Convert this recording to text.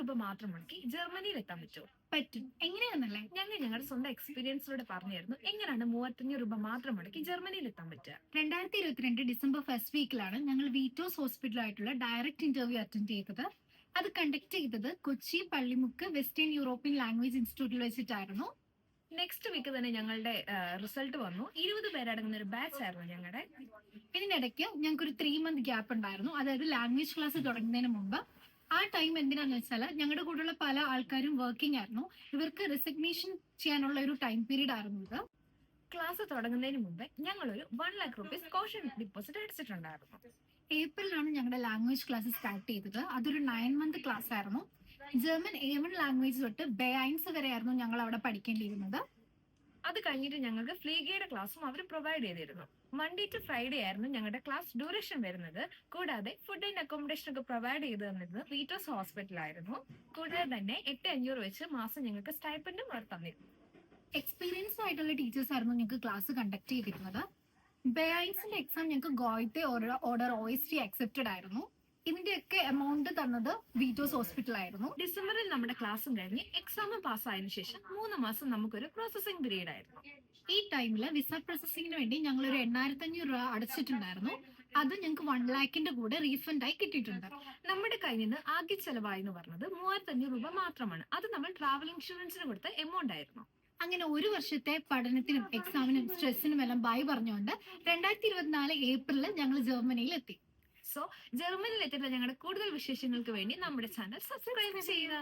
രൂപ മാത്രം മുടക്കി ജർമ്മനിയിൽ എത്താൻ പറ്റുമോ? പറ്റും. എങ്ങനെയാന്നല്ലേ? ഞങ്ങൾ ഞങ്ങളുടെ സ്വന്തം എക്സ്പീരിയൻസിലൂടെ പറഞ്ഞായിരുന്നു എങ്ങനെയാണ് 3500 രൂപ മാത്രം മുടക്കി ജർമ്മനിയിൽ എത്താൻ പറ്റുക. 2022 ഡിസംബർ ഫസ്റ്റ് വീക്കിലാണ് ഞങ്ങൾ വീറ്റോസ് ഹോസ്പിറ്റലായിട്ടുള്ള ഡയറക്റ്റ് ഇന്റർവ്യൂ അറ്റൻഡ് ചെയ്തത്. അത് കണ്ടക്ട് ചെയ്തത് Kochi Pallimukku western European language ഇൻസ്റ്റിറ്റ്യൂട്ടിൽ വെച്ചിട്ടായിരുന്നു. നെക്സ്റ്റ് വീക്ക് തന്നെ ഞങ്ങളുടെ റിസൾട്ട് വന്നു. 20 പേരടങ്ങുന്ന ഒരു ബാച്ച് ആയിരുന്നു ഞങ്ങളുടെ. ഇതിനിടയ്ക്ക് ഞങ്ങൾക്ക് ഒരു 3 മന്ത് ഗ്യാപ്പ് ഉണ്ടായിരുന്നു, അതായത് ലാംഗ്വേജ് ക്ലാസ് തുടങ്ങുന്നതിന് മുമ്പ്. ആ ടൈം എന്തിനാന്ന് വെച്ചാൽ ഞങ്ങളുടെ കൂടെയുള്ള പല ആൾക്കാരും വർക്കിംഗ് ആയിരുന്നു. ഇവർക്ക് റെസിഗ്നേഷൻ ചെയ്യാനുള്ള ഒരു ടൈം പീരീഡ് ആയിരുന്നു ഇത്. ക്ലാസ് തുടങ്ങുന്നതിന് മുമ്പ് ഞങ്ങൾ ഒരു 1 lakh rupees കോഷൻ ഡിപ്പോസിറ്റ് അടിച്ചിട്ടുണ്ടായിരുന്നു. ഏപ്രിലാണ് ഞങ്ങളുടെ ലാംഗ്വേജ് ക്ലാസ് സ്റ്റാർട്ട് ചെയ്തത്. അതൊരു 9 മന്ത് ക്ലാസ് ആയിരുന്നു. ജർമ്മൻ A1 ലാംഗ്വേജ് തൊട്ട് B1 വരെ ആയിരുന്നു ഞങ്ങൾ അവിടെ പഠിക്കേണ്ടിയിരുന്നത്. അത് കഴിഞ്ഞിട്ട് ഞങ്ങൾക്ക് ഫ്ലീഗയുടെ ക്ലാസ്സും അവർ പ്രൊവൈഡ് ചെയ്തിരുന്നു. മൺഡേ ടു ഫ്രൈഡേ ആയിരുന്നു ഞങ്ങളുടെ ക്ലാസ് ഡ്യൂറേഷൻ വരുന്നത്. കൂടാതെ ഫുഡ് ആൻഡ് അക്കോമഡേഷൻ ഒക്കെ പ്രൊവൈഡ് ചെയ്ത് തന്നിരുന്നത് വീറ്റോസ് ഹോസ്പിറ്റലായിരുന്നു. കൂടാതെ തന്നെ 8,500 വെച്ച് മാസം ഞങ്ങൾക്ക് സ്റ്റൈപ്പൻഡും അവർ തന്നിരുന്നു. എക്സ്പീരിയൻസ് ആയിട്ടുള്ള ടീച്ചേഴ്സ് ആയിരുന്നു ഞങ്ങൾക്ക് ക്ലാസ് കണ്ടക്ട് ചെയ്തിരുന്നത്. B1 എക്സാം ഞങ്ങൾക്ക് ഗോയത്തെ ഓർഡർ OST അക്സെപ്റ്റഡ് ആയിരുന്നു. ഇതിന്റെയൊക്കെ എമൗണ്ട് തന്നത് വീറ്റോസ് ഹോസ്പിറ്റലായിരുന്നു. ഡിസംബറിൽ നമ്മുടെ ക്ലാസ്സും കഴിഞ്ഞ് എക്സാമും പാസ്സായതിനു ശേഷം 3 മാസം നമുക്കൊരു പ്രോസസിംഗ് പീരീഡ് ആയിരുന്നു. ഈ ടൈമിൽ വിസ പ്രോസസിംഗിന് വേണ്ടി ഞങ്ങൾ ഒരു 8,500 രൂപ അടച്ചിട്ടുണ്ടായിരുന്നു. അത് ഞങ്ങൾക്ക് 1 lakhന്റെ കൂടെ റീഫണ്ട് ആയി കിട്ടിയിട്ടുണ്ട്. നമ്മുടെ കയ്യിൽ നിന്ന് ആകെ ചെലവായി എന്ന് പറഞ്ഞത് 3500 രൂപ മാത്രമാണ്. അത് നമ്മൾ ട്രാവൽ ഇൻഷുറൻസിന് കൊടുത്ത എമൗണ്ട് ആയിരുന്നു. അങ്ങനെ ഒരു വർഷത്തെ പഠനത്തിനും എക്സാമിനും സ്ട്രെസ്സിനും എല്ലാം ബൈ പറഞ്ഞുകൊണ്ട് 2024 ഏപ്രിലിൽ ഞങ്ങൾ ജർമ്മനിയിൽ എത്തി. സോ ജർമ്മനിയിൽ എത്തിയിട്ടുള്ള ഞങ്ങളുടെ കൂടുതൽ വിശേഷങ്ങൾക്ക് വേണ്ടി നമ്മുടെ ചാനൽ സബ്സ്ക്രൈബ് ചെയ്യുക.